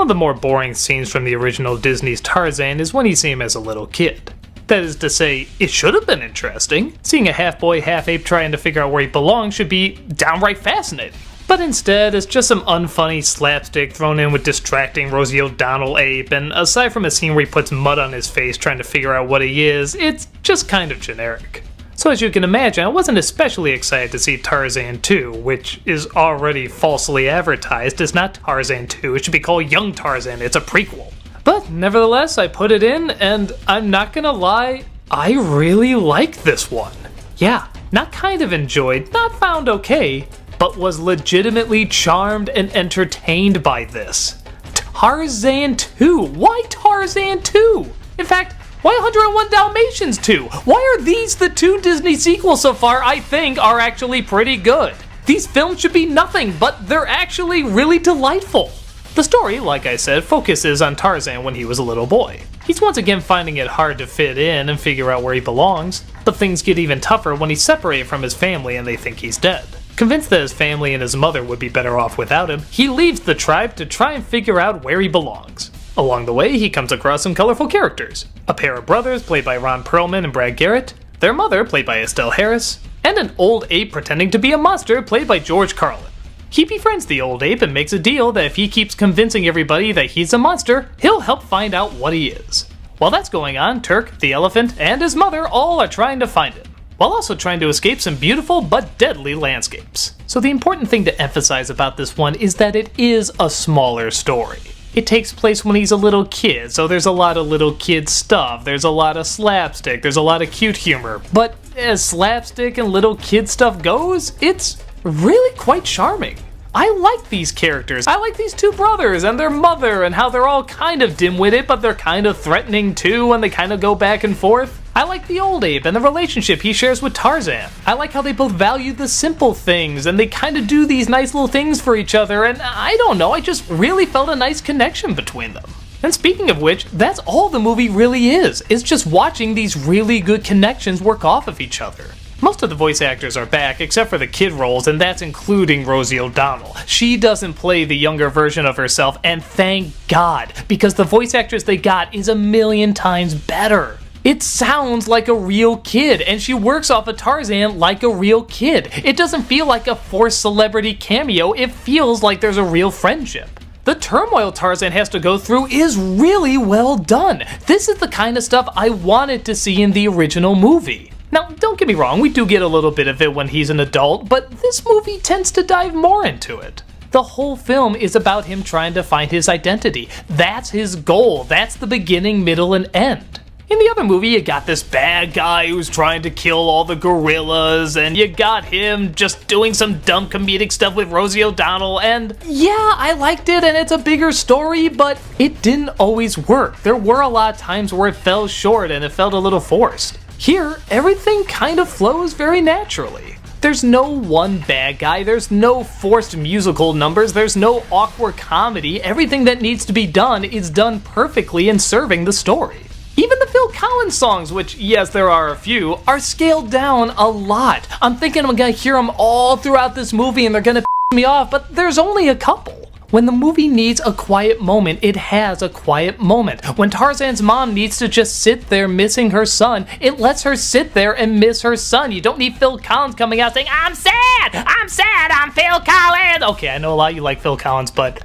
of the more boring scenes from the original Disney's Tarzan is when you see him as a little kid. That is to say, it should have been interesting. Seeing a half-boy, half-ape trying to figure out where he belongs should be downright fascinating. But instead, it's just some unfunny slapstick thrown in with distracting Rosie O'Donnell ape, and aside from a scene where he puts mud on his face trying to figure out what he is, it's just kind of generic. So as you can imagine, I wasn't especially excited to see Tarzan 2, which is already falsely advertised as not Tarzan 2, it should be called Young Tarzan, it's a prequel. But nevertheless, I put it in, and I'm not gonna lie, I really like this one. Yeah, not kind of enjoyed, not found okay, but was legitimately charmed and entertained by this. Tarzan 2! Why Tarzan 2? In fact, why 101 Dalmatians 2? Why are these the two Disney sequels so far I think are actually pretty good? These films should be nothing, but they're actually really delightful. The story, like I said, focuses on Tarzan when he was a little boy. He's once again finding it hard to fit in and figure out where he belongs, but things get even tougher when he's separated from his family and they think he's dead. Convinced that his family and his mother would be better off without him, he leaves the tribe to try and figure out where he belongs. Along the way, he comes across some colorful characters. A pair of brothers played by Ron Perlman and Brad Garrett, their mother played by Estelle Harris, and an old ape pretending to be a monster played by George Carlin. He befriends the old ape and makes a deal that if he keeps convincing everybody that he's a monster, he'll help find out what he is. While that's going on, Turk, the elephant, and his mother all are trying to find him, while also trying to escape some beautiful but deadly landscapes. So the important thing to emphasize about this one is that it is a smaller story. It takes place when he's a little kid, so there's a lot of little kid stuff, there's a lot of slapstick, there's a lot of cute humor, but as slapstick and little kid stuff goes, it's really quite charming. I like these characters. I like these two brothers and their mother and how they're all kind of dim-witted, but they're kind of threatening too, and they kind of go back and forth. I like the old ape and the relationship he shares with Tarzan. I like how they both value the simple things and they kind of do these nice little things for each other, and I don't know, I just really felt a nice connection between them. And speaking of which, that's all the movie really is. It's just watching these really good connections work off of each other. Most of the voice actors are back, except for the kid roles, and that's including Rosie O'Donnell. She doesn't play the younger version of herself, and thank God, because the voice actress they got is a million times better. It sounds like a real kid, and she works off of Tarzan like a real kid. It doesn't feel like a forced celebrity cameo, it feels like there's a real friendship. The turmoil Tarzan has to go through is really well done. This is the kind of stuff I wanted to see in the original movie. Now, don't get me wrong, we do get a little bit of it when he's an adult, but this movie tends to dive more into it. The whole film is about him trying to find his identity. That's his goal. That's the beginning, middle, and end. In the other movie, you got this bad guy who's trying to kill all the gorillas, and you got him just doing some dumb comedic stuff with Rosie O'Donnell, and yeah, I liked it and it's a bigger story, but it didn't always work. There were a lot of times where it fell short and it felt a little forced. Here, everything kind of flows very naturally. There's no one bad guy, there's no forced musical numbers, there's no awkward comedy. Everything that needs to be done is done perfectly in serving the story. Even the Phil Collins songs, which, yes, there are a few, are scaled down a lot. I'm thinking I'm gonna hear them all throughout this movie and they're gonna piss me off, but there's only a couple. When the movie needs a quiet moment, it has a quiet moment. When Tarzan's mom needs to just sit there missing her son, it lets her sit there and miss her son. You don't need Phil Collins coming out saying, I'm sad, I'm Phil Collins. Okay, I know a lot of you like Phil Collins, but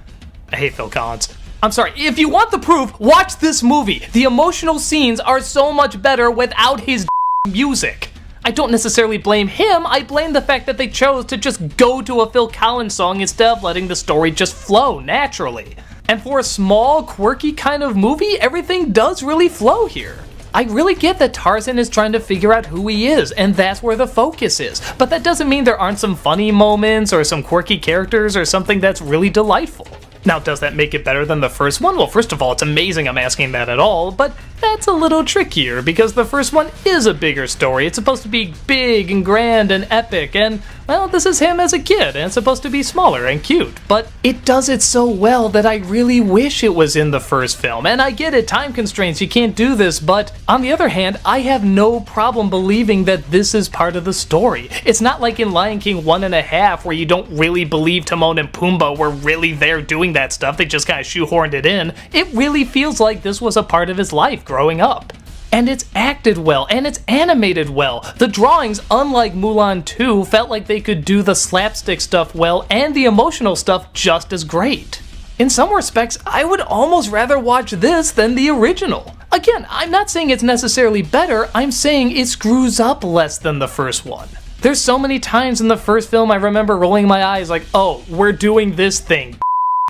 I hate Phil Collins. I'm sorry, if you want the proof, watch this movie. The emotional scenes are so much better without his music. I don't necessarily blame him, I blame the fact that they chose to just go to a Phil Collins song instead of letting the story just flow naturally. And for a small, quirky kind of movie, everything does really flow here. I really get that Tarzan is trying to figure out who he is, and that's where the focus is. But that doesn't mean there aren't some funny moments or some quirky characters or something that's really delightful. Now, does that make it better than the first one? Well, first of all, it's amazing I'm asking that at all, but that's a little trickier because the first one is a bigger story. It's supposed to be big and grand and epic, and well, this is him as a kid, and it's supposed to be smaller and cute, but it does it so well that I really wish it was in the first film, and I get it, time constraints, you can't do this, but on the other hand, I have no problem believing that this is part of the story. It's not like in Lion King 1.5 where you don't really believe Timon and Pumbaa were really there doing that stuff, they just kind of shoehorned it in. It really feels like this was a part of his life growing up. And it's acted well, and it's animated well. The drawings, unlike Mulan 2, felt like they could do the slapstick stuff well and the emotional stuff just as great. In some respects, I would almost rather watch this than the original. Again, I'm not saying it's necessarily better, I'm saying it screws up less than the first one. There's so many times in the first film I remember rolling my eyes like, oh, we're doing this thing.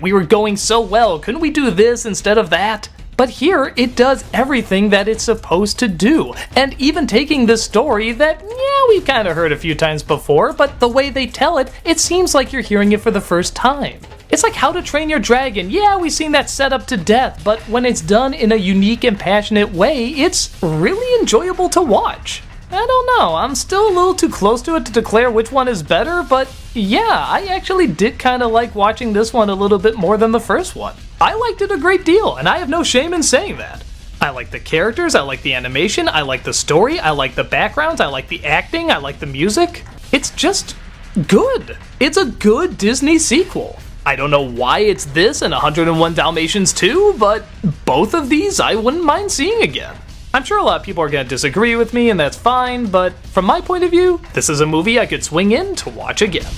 We were going so well, couldn't we do this instead of that? But here, it does everything that it's supposed to do, and even taking this story that, yeah, we've kind of heard a few times before, but the way they tell it, it seems like you're hearing it for the first time. It's like How to Train Your Dragon. Yeah, we've seen that set up to death, but when it's done in a unique and passionate way, it's really enjoyable to watch. I don't know, I'm still a little too close to it to declare which one is better, but yeah, I actually did kind of like watching this one a little bit more than the first one. I liked it a great deal, and I have no shame in saying that. I like the characters, I like the animation, I like the story, I like the backgrounds, I like the acting, I like the music. It's just good. It's a good Disney sequel. I don't know why it's this and 101 Dalmatians 2, but both of these I wouldn't mind seeing again. I'm sure a lot of people are going to disagree with me, and that's fine, but from my point of view, this is a movie I could swing in to watch again.